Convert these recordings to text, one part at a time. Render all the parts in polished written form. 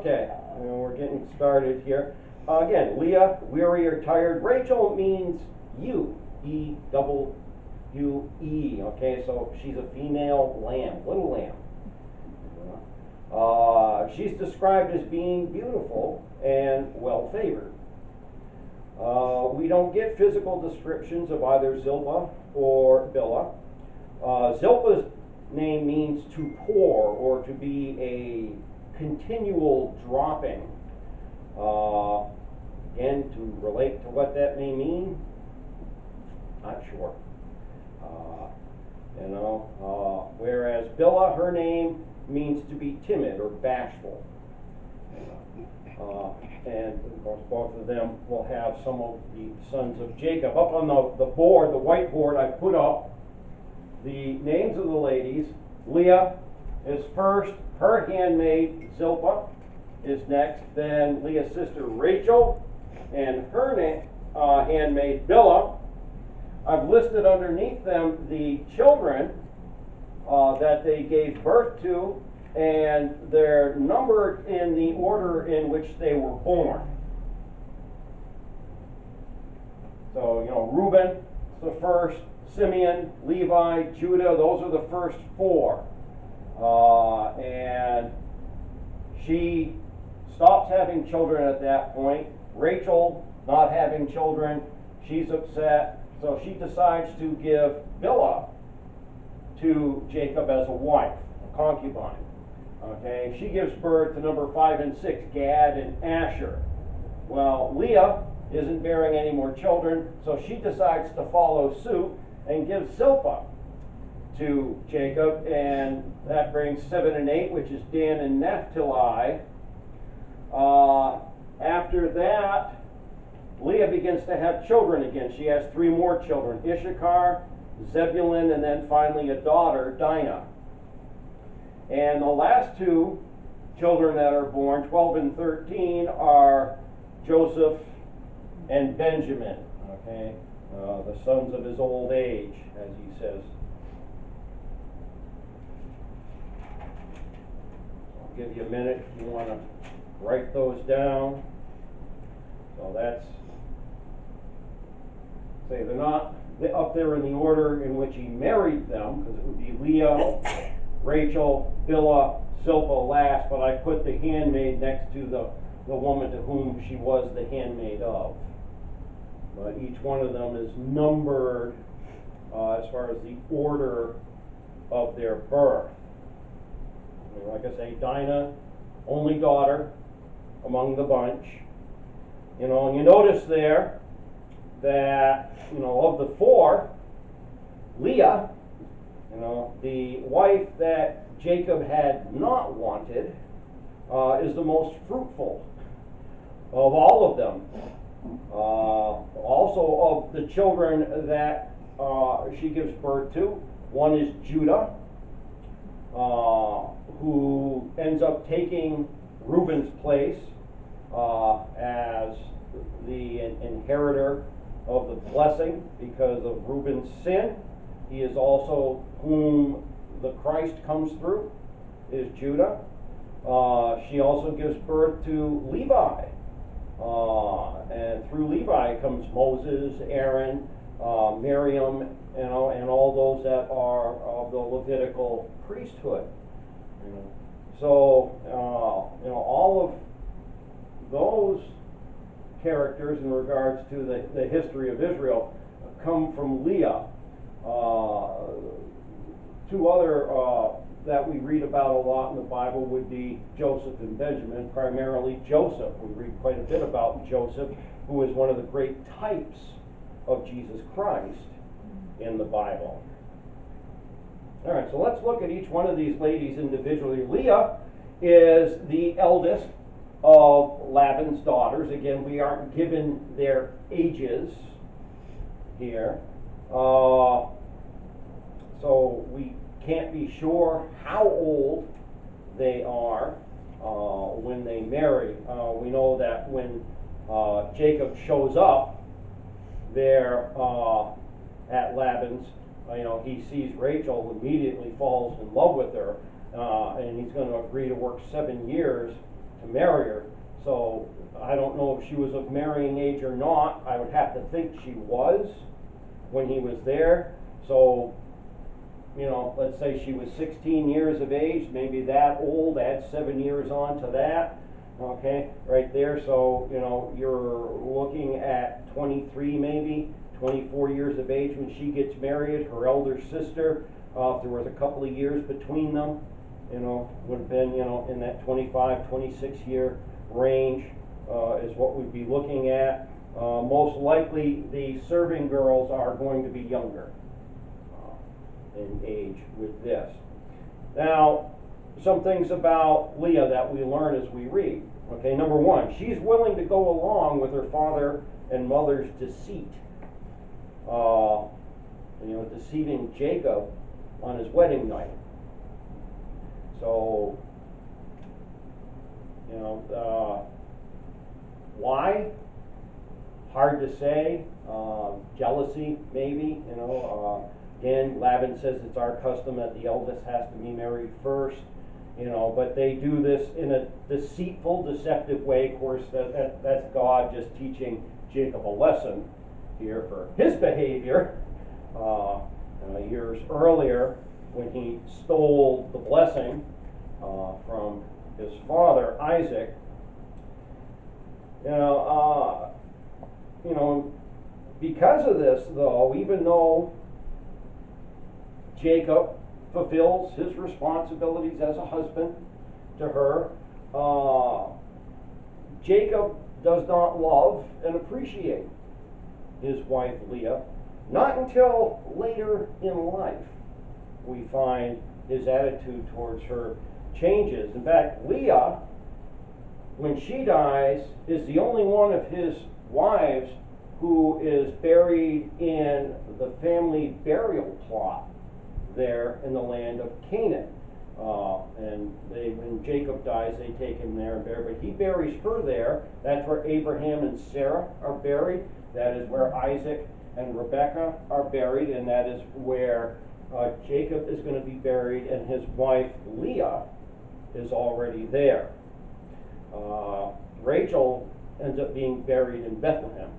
Okay, we're getting started here. Again, Leah, weary or tired. Rachel means you, E-double-U-E. Okay, so she's a female lamb, little lamb. She's described as being beautiful and well-favored. We don't get physical descriptions of either Zilpah or Bilah. Zilpah's name means to pour or to be a continual dropping. Again, to relate to what that may mean, not sure. Whereas Bilah, her name means to be timid or bashful. And of course, both of them will have some of the sons of Jacob. Up on the board, the whiteboard, I put up the names of the ladies. Leah is first, her handmaid Zilpah is next, then Leah's sister Rachel, and her handmaid Bilah. I've listed underneath them the children that they gave birth to, and they're numbered in the order in which they were born. So, Reuben is the first, Simeon, Levi, Judah, those are the first four. And she stops having children at that point. Rachel, not having children, she's upset. So she decides to give Bilah to Jacob as a wife, a concubine. Okay, she gives birth to number 5 and 6, Gad and Asher. Well, Leah isn't bearing any more children, so she decides to follow suit and gives Zilpah to Jacob, and that brings 7 and 8, which is Dan and Naphtali. After that, Leah begins to have children again. She has 3 more children, Issachar, Zebulun, and then finally a daughter, Dinah. And the last 2 children that are born, 12 and 13, are Joseph and Benjamin, okay? The sons of his old age, as he says. I'll give you a minute if you want to write those down. So that's, say they're not up there in the order in which he married them, because it would be Leah, Rachel, Bilah, Zilpah last, but I put the handmaid next to the woman to whom she was the handmaid of. But each one of them is numbered as far as the order of their birth. Like I say, Dinah, only daughter among the bunch. And you notice there that, of the 4, Leah, the wife that Jacob had not wanted, is the most fruitful of all of them. Also of the children that she gives birth to, one is Judah, who ends up taking Reuben's place as the inheritor of the blessing because of Reuben's sin. He is also whom the Christ comes through, is Judah. She also gives birth to Levi. And through Levi comes Moses, Aaron, Miriam, and all those that are of the Levitical priesthood. So, all of those characters in regards to the history of Israel come from Leah. 2 other that we read about a lot in the Bible would be Joseph and Benjamin, primarily Joseph. We read quite a bit about Joseph, who is one of the great types of Jesus Christ in the Bible. All right, so let's look at each one of these ladies individually. Leah is the eldest of Laban's daughters. Again, we aren't given their ages here. So we can't be sure how old they are when they marry. We know that when Jacob shows up there at Laban's, he sees Rachel, immediately falls in love with her, and he's going to agree to work 7 years to to marry her. So I don't know if she was of marrying age or not. I would have to think she was when he was there. So, let's say she was 16 years of age, maybe that old, add 7 years on to that, okay, right there. So, you're looking at 23 maybe, 24 years of age when she gets married. Her elder sister, if there was a couple of years between them, would have been, in that 25, 26 year range is what we'd be looking at. Most likely the serving girls are going to be younger in age with this. Now, some things about Leah that we learn as we read. Okay, number one, she's willing to go along with her father and mother's deceit. Deceiving Jacob on his wedding night. So, why? Hard to say. Jealousy, maybe. Again, Laban says it's our custom that the eldest has to be married first. But they do this in a deceitful, deceptive way. Of course, that's God just teaching Jacob a lesson here for his behavior. Years earlier, when he stole the blessing from his father Isaac, because of this, though, even though Jacob fulfills his responsibilities as a husband to her, Jacob does not love and appreciate his wife Leah. Not until later in life we find his attitude towards her changes. In fact, Leah, when she dies, is the only one of his wives who is buried in the family burial plot there in the land of Canaan. When Jacob dies, they take him there and bury, but he buries her there. That's where Abraham and Sarah are buried. That is where Isaac and Rebekah are buried, and that is where Jacob is going to be buried, and his wife Leah is already there. Rachel ends up being buried in Bethlehem,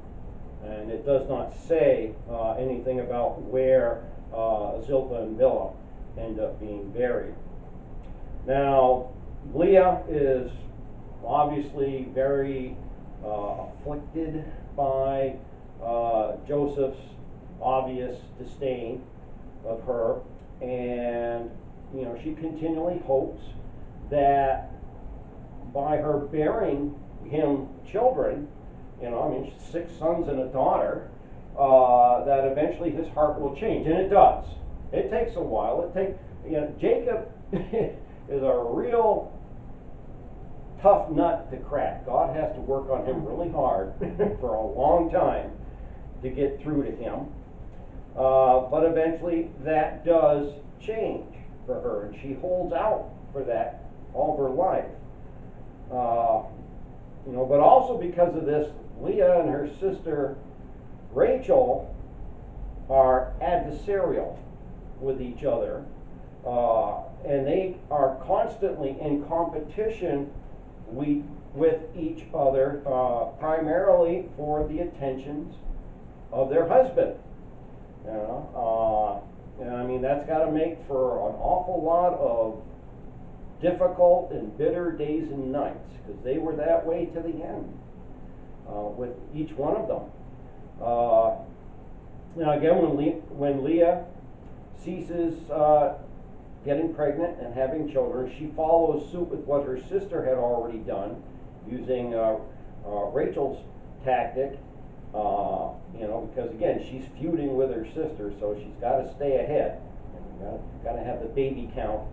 and it does not say anything about where Zilpah and Bilah end up being buried. Now, Leah is obviously very afflicted by Joseph's obvious disdain of her, and she continually hopes that by her bearing him children, she's 6 sons and a daughter, that eventually his heart will change, and it does. It takes a while. Jacob is a real tough nut to crack. God has to work on him really hard for a long time to get through to him. But eventually that does change for her, and she holds out for that all of her life. But also because of this, Leah and her sister Rachel are adversarial with each other, and they are constantly in competition with each other, primarily for the attentions of their husband. That's got to make for an awful lot of difficult and bitter days and nights, because they were that way to the end with each one of them. Now again, when Leah ceases getting pregnant and having children, she follows suit with what her sister had already done, using Rachel's tactic, because again, she's feuding with her sister, so she's got to stay ahead. Got to have the baby count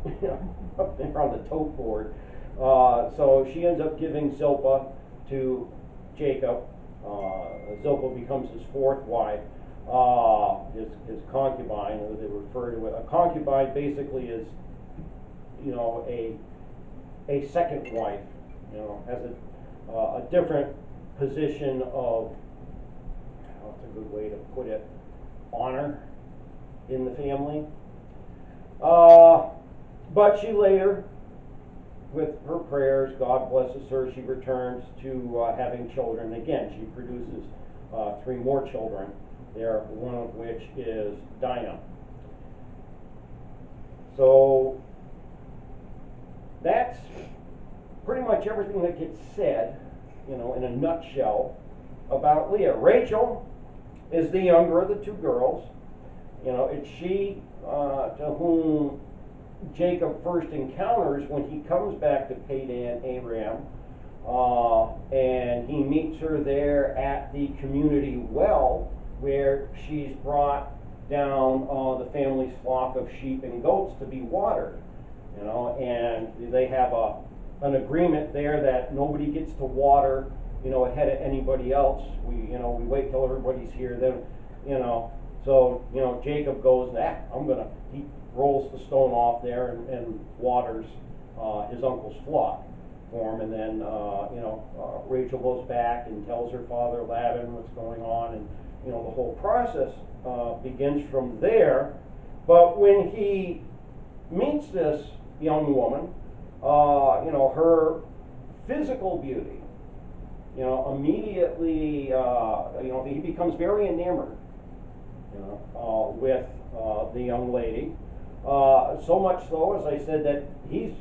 up there on the tote board. So she ends up giving Zilpah to Jacob. Zilpah becomes his 4th wife, his concubine, as they refer to it. A concubine basically is, a second wife, has a different position of, what's a good way to put it, honor in the family. But she later with her prayers, God blesses her. She returns to having children. Again, she produces 3 more children there, one of which is Dinah. So that's pretty much everything that gets said, in a nutshell about Leah. Rachel is the younger of the 2 girls. It's she to whom Jacob first encounters when he comes back to Padan Aram, and he meets her there at the community well, where she's brought down the family's flock of sheep and goats to be watered. And they have an agreement there that nobody gets to water, ahead of anybody else. We wait till everybody's here, then, so, Jacob goes, he rolls the stone off there and waters his uncle's flock for him, and then, Rachel goes back and tells her father Laban what's going on, and, the whole process begins from there. But when he meets this young woman, her physical beauty, immediately, he becomes very enamored, with the young lady. So much so, as I said, that he's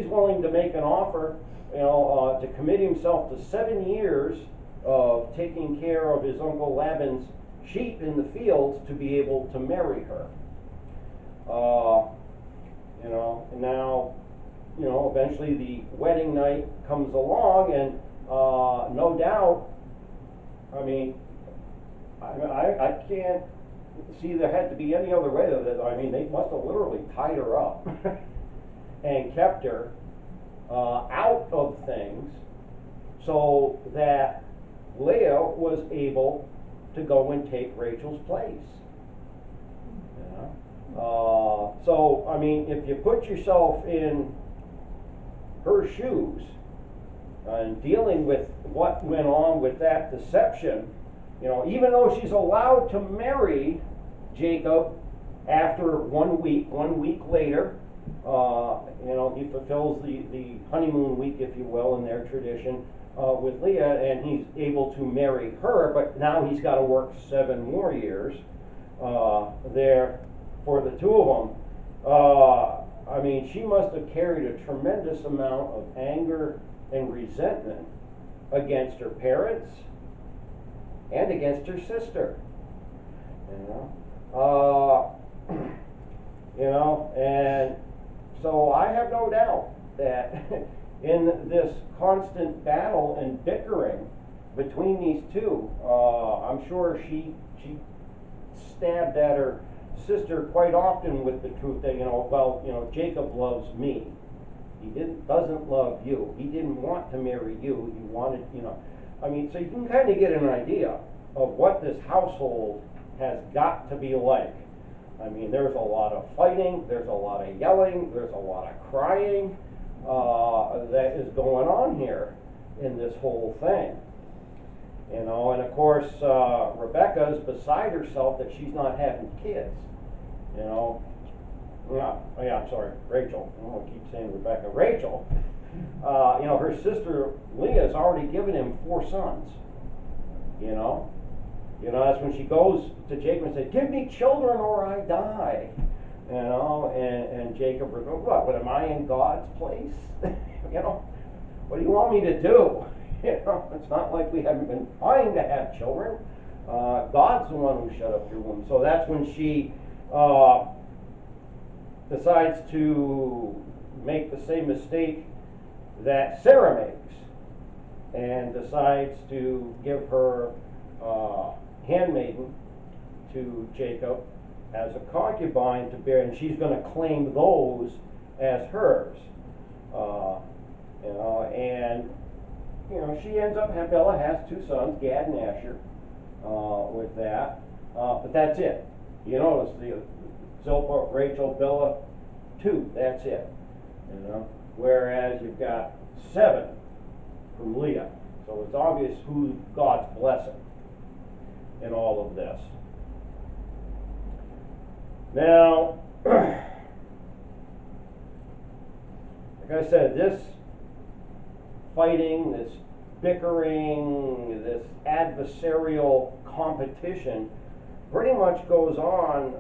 willing to make an offer, to commit himself to 7 years of taking care of his uncle Laban's sheep in the fields to be able to marry her. And now, eventually the wedding night comes along, and no doubt, I can't see there had to be any other way of it. They must have literally tied her up and kept her out of things so that Leah was able to go and take Rachel's place. So, if you put yourself in her shoes and dealing with what went on with that deception, even though she's allowed to marry Jacob after 1 week, 1 week later, he fulfills the honeymoon week, if you will, in their tradition with Leah, and he's able to marry her, but now he's got to work 7 more years there for the 2 of them. She must have carried a tremendous amount of anger and resentment against her parents and against her sister. And so I have no doubt that in this constant battle and bickering between these 2, I'm sure she stabbed at her sister quite often with the truth that, Jacob loves me. He doesn't love you. He didn't want to marry you. He wanted, so you can kind of get an idea of what this household has got to be like. There's a lot of fighting, there's a lot of yelling, there's a lot of crying that is going on here in this whole thing. And of course, Rebecca's beside herself that she's not having kids. I'm sorry, Rachel. I don't want to keep saying Rebecca. Rachel, her sister Leah's already given him 4 sons. That's when she goes to Jacob and says, "Give me children or I die." And Jacob goes, "What am I in God's place? What do you want me to do? It's not like we haven't been trying to have children. God's the one who shut up your womb." So that's when she decides to make the same mistake that Sarah makes, and decides to give her handmaiden to Jacob as a concubine to bear, and she's going to claim those as hers. And she ends up, Bilah has 2 sons, Gad and Asher, with that. But that's it. You notice the Zilpah, Rachel, Bilah, 2, that's it. Whereas you've got 7 from Leah. So it's obvious who God's blessing in all of this. Now, like I said, this fighting, this bickering, this adversarial competition pretty much goes on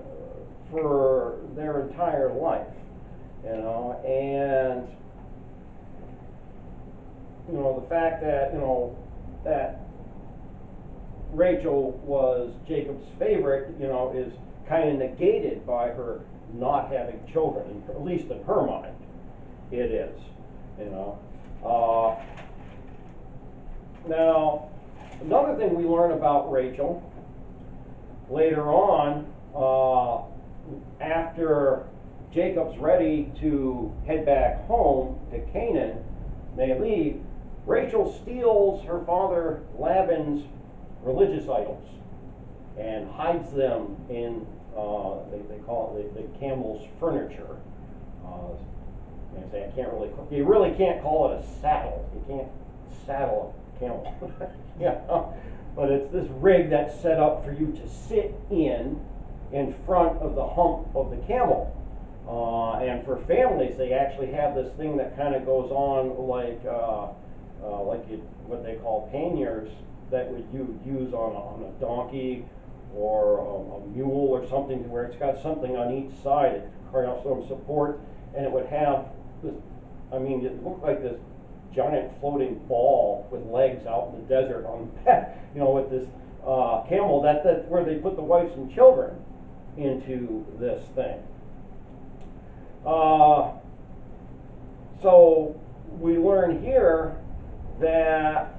for their entire life, and the fact that that Rachel was Jacob's favorite, is kind of negated by her not having children, at least in her mind, it is, Now, another thing we learn about Rachel later on, after Jacob's ready to head back home to Canaan, they leave, Rachel steals her father Laban's religious idols and hides them in, they call it the camel's furniture. You really can't call it a saddle. You can't saddle a camel. But it's this rig that's set up for you to sit in front of the hump of the camel. And for families, they actually have this thing that kind of goes on like what they call panniers that you use on a donkey or a mule or something, where it's got something on each side to create some support, and it would have this. It looked like this giant floating ball with legs out in the desert on with this camel. That's where they put the wives and children into this thing. So we learn here that,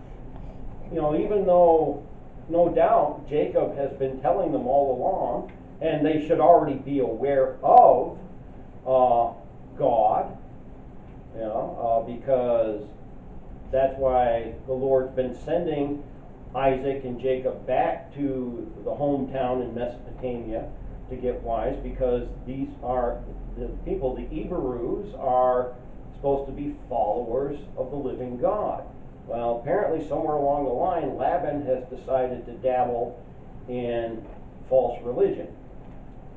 even though no doubt Jacob has been telling them all along, and they should already be aware of God, because that's why the Lord's been sending Isaac and Jacob back to the hometown in Mesopotamia to get wise, because these are the people, the Hebrews, are supposed to be followers of the living God. Well, apparently somewhere along the line, Laban has decided to dabble in false religion,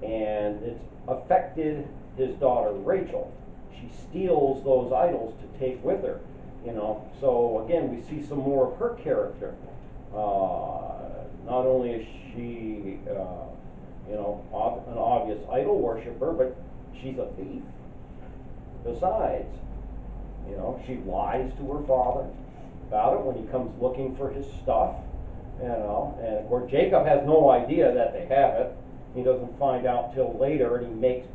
and it's affected his daughter Rachel. She steals those idols to take with her, So again, we see some more of her character. Not only is she, an obvious idol worshiper, but she's a thief. Besides, she lies to her father about it when he comes looking for his stuff, and of course Jacob has no idea that they have it. He doesn't find out till later, and he makes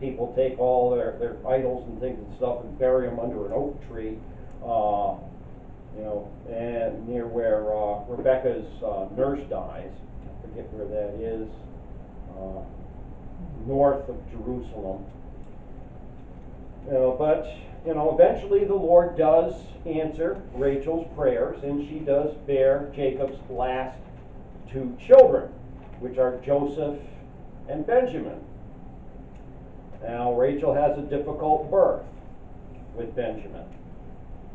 people take all their idols and things and stuff and bury them under an oak tree, and near where Rebecca's nurse dies. I forget where that is, north of Jerusalem. But eventually the Lord does answer Rachel's prayers, and she does bear Jacob's last two children, which are Joseph and Benjamin. Now, Rachel has a difficult birth with Benjamin,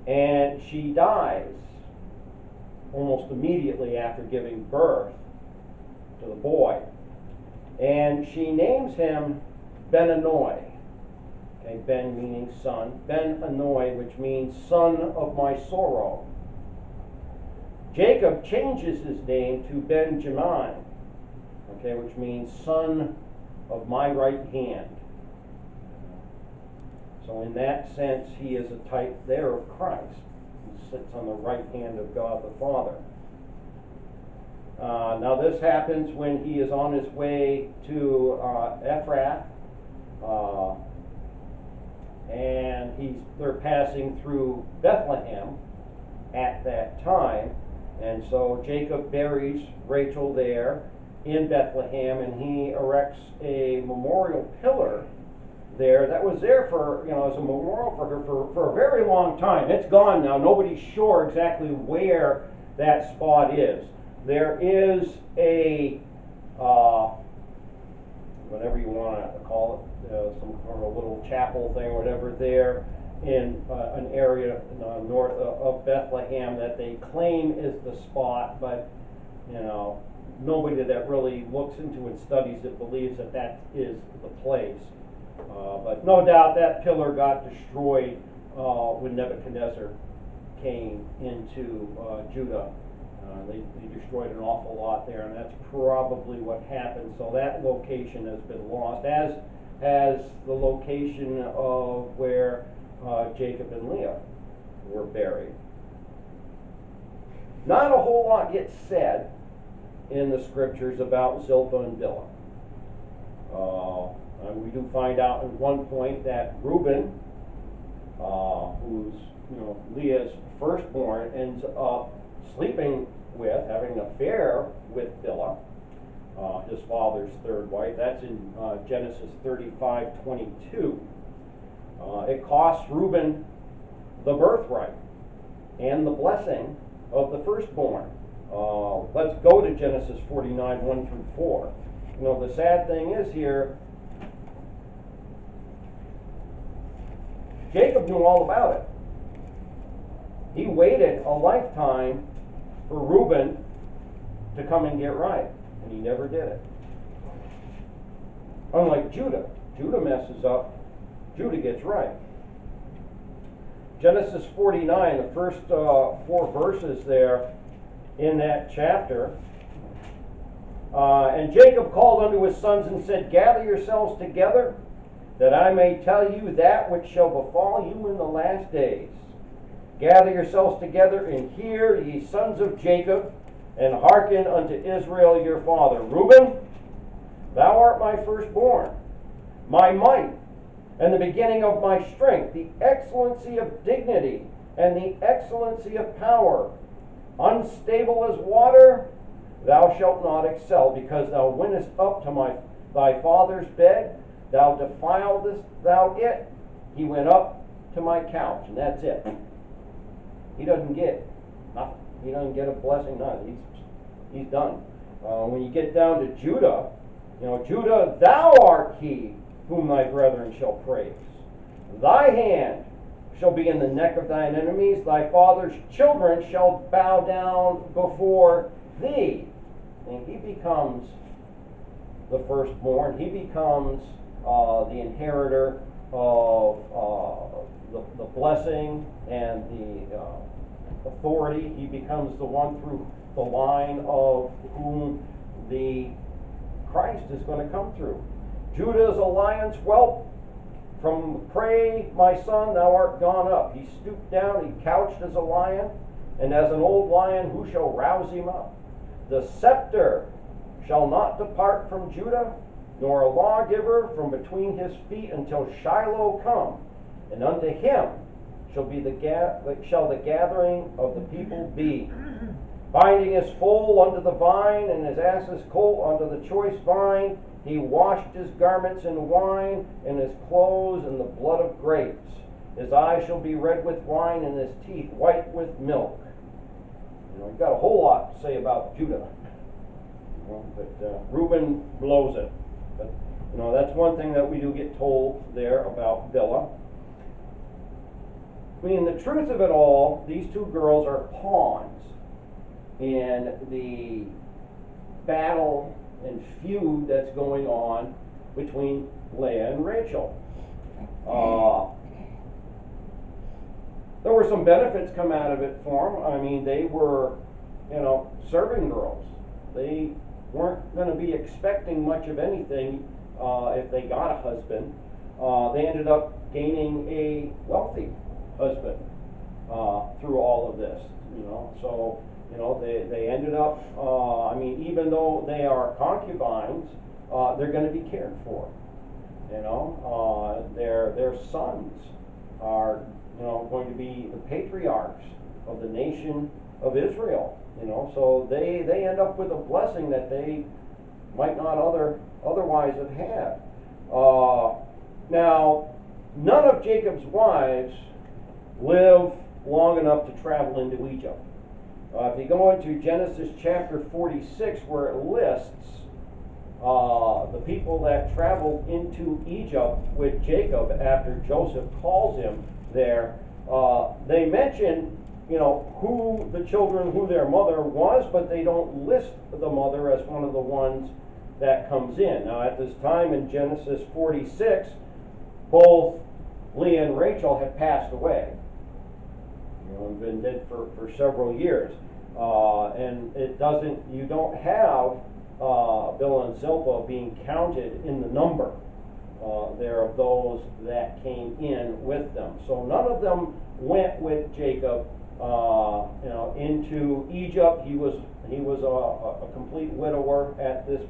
and she dies almost immediately after giving birth to the boy, and she names him Ben-Anoi. Okay, Ben meaning son, Ben-Anoi, which means son of my sorrow. Jacob changes his name to Benjamin, okay, which means son of my right hand. So in that sense, he is a type there of Christ. He sits on the right hand of God the Father. Now this happens when he is on his way to Ephrath, and they're passing through Bethlehem at that time, and so Jacob buries Rachel there in Bethlehem, and he erects a memorial pillar there that was there for, as a memorial for her for a very long time. It's gone now. Nobody's sure exactly where that spot is. There is a whatever you want to call it, some kind of a little chapel thing, whatever, there in an area north of Bethlehem that they claim is the spot, but nobody that really looks into and studies it believes that is the place. But no doubt that pillar got destroyed when Nebuchadnezzar came into Judah. They destroyed an awful lot there, and that's probably what happened. So that location has been lost, as has the location of where Jacob and Leah were buried. Not a whole lot gets said in the scriptures about Zilpah and Bilah. And we do find out at one point that Reuben, who's Leah's firstborn, ends up sleeping with, having an affair with Bilah, his father's third wife. That's in Genesis 35:22. It costs Reuben the birthright and the blessing of the firstborn. Let's go to Genesis 49:1-4. The sad thing is here, Jacob knew all about it. He waited a lifetime for Reuben to come and get right, and he never did it. Unlike Judah. Judah messes up, Judah gets right. Genesis 49, the first 4 verses there in that chapter. And Jacob called unto his sons and said, Gather yourselves together, that I may tell you that which shall befall you in the last days. Gather yourselves together, and hear, ye sons of Jacob, and hearken unto Israel your father. Reuben, thou art my firstborn, my might, and the beginning of my strength, the excellency of dignity, and the excellency of power. Unstable as water, thou shalt not excel, because thou wentest up to thy father's bed, thou defiledest thou it. He went up to my couch, and that's it. He doesn't get nothing. He doesn't get a blessing, nothing. He's done. When you get down to Judah, Judah, thou art he whom thy brethren shall praise. Thy hand shall be in the neck of thine enemies. Thy father's children shall bow down before thee. And he becomes the firstborn. He becomes the inheritor of the blessing and the authority. He becomes the one through the line of whom the Christ is going to come through. Judah is a lion's whelp. From the prey, my son, thou art gone up. He stooped down, he couched as a lion, and as an old lion, who shall rouse him up? The scepter shall not depart from Judah, nor a lawgiver from between his feet, until Shiloh come, and unto him shall the gathering of the people be. Binding his foal unto the vine, and his ass's colt unto the choice vine, he washed his garments in wine, and his clothes in the blood of grapes. His eyes shall be red with wine, and his teeth white with milk. You've got a whole lot to say about Judah. But Reuben blows it. But that's one thing that we do get told there about Bilah. I mean, the truth of it all, these two girls are pawns in the battle and feud that's going on between Leah and Rachel. There were some benefits come out of it for them. I mean, they were, serving girls. They weren't going to be expecting much of anything if they got a husband. They ended up gaining a wealthy husband through all of this, So, they ended up, even though they are concubines, they're going to be cared for. Their sons are, going to be the patriarchs of the nation of Israel. So they end up with a blessing that they might not otherwise have had. Now, none of Jacob's wives live long enough to travel into Egypt. If you go into Genesis chapter 46, where it lists the people that traveled into Egypt with Jacob after Joseph calls him there, they mention, who the children, who their mother was, but they don't list the mother as one of the ones that comes in. Now, at this time in Genesis 46, both Leah and Rachel had passed away, and been dead for several years. And you don't have Bilah and Zilpah being counted in the number there of those that came in with them. So none of them went with Jacob into Egypt. He was a complete widower at this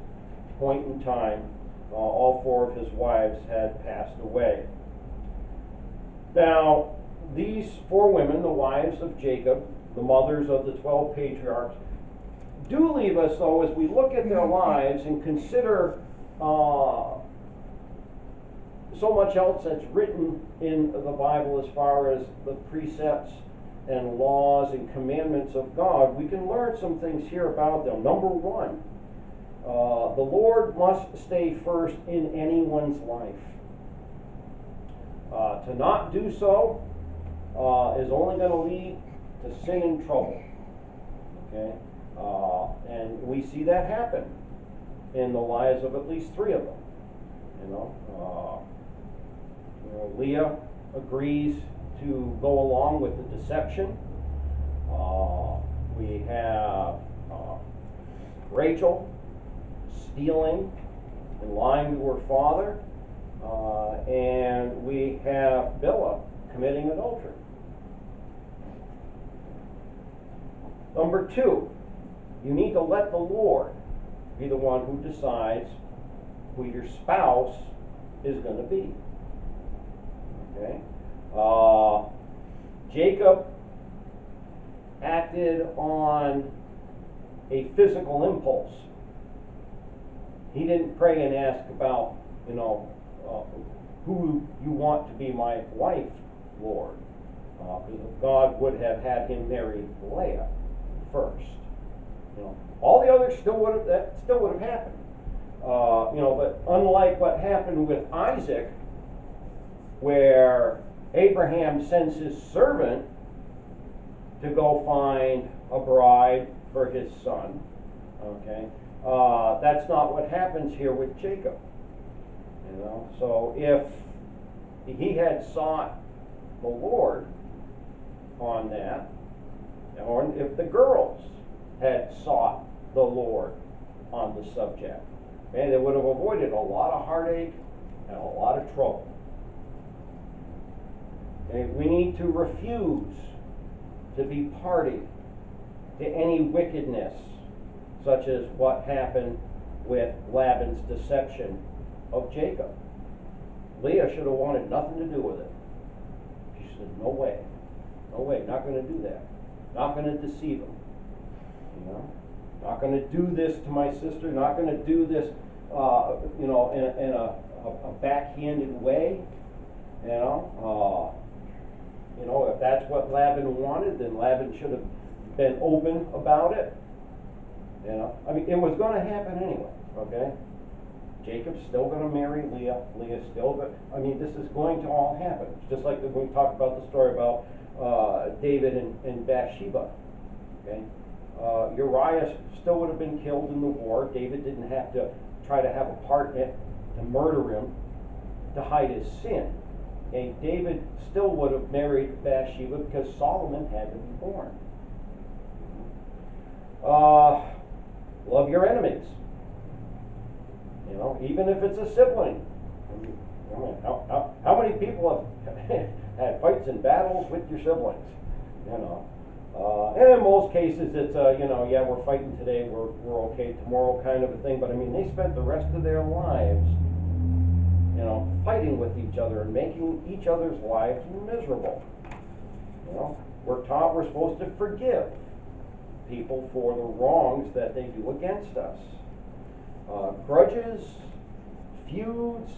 point in time. All 4 of his wives had passed away. Now, these 4 women, the wives of Jacob, the mothers of the 12 patriarchs, do leave us, though, as we look at their lives and consider so much else that's written in the Bible as far as the precepts and laws and commandments of God, we can learn some things here about them. Number 1, the Lord must stay first in anyone's life. To not do so is only going to lead to sin and trouble. Okay? And we see that happen in the lives of at least 3 of them. Leah agrees to go along with the deception. We have Rachel stealing and lying to her father. And we have Bilah committing adultery. Number 2, you need to let the Lord be the one who decides who your spouse is going to be. Okay? Jacob acted on a physical impulse. He didn't pray and ask about, who you want to be my wife, Lord. Because God would have had him marry Leah first. All the others still would have happened. But unlike what happened with Isaac, where Abraham sends his servant to go find a bride for his son, okay, that's not what happens here with Jacob. So if he had sought the Lord on that, or if the girls had sought the Lord on the subject, man, they would have avoided a lot of heartache and a lot of trouble. Okay? We need to refuse to be party to any wickedness, such as what happened with Laban's deception of Jacob. Leah should have wanted nothing to do with it. She said, no way, not going to do that. Not going to deceive him. Not going to do this to my sister, not going to do this, in a backhanded way. If that's what Laban wanted, then Laban should have been open about it. It was going to happen anyway, okay? Jacob's still going to marry Leah. Leah's still going this is going to all happen. It's just like when we talk about the story about David and Bathsheba, okay? Uriah still would have been killed in the war. David didn't have to try to have a part in it to murder him to hide his sin. Okay? David still would have married Bathsheba because Solomon had to be born. Love your enemies. Even if it's a sibling. How many people have had fights and battles with your siblings? And in most cases, it's yeah, we're fighting today, we're okay tomorrow, kind of a thing. But they spent the rest of their lives, fighting with each other and making each other's lives miserable. We're taught we're supposed to forgive people for the wrongs that they do against us. Grudges, feuds,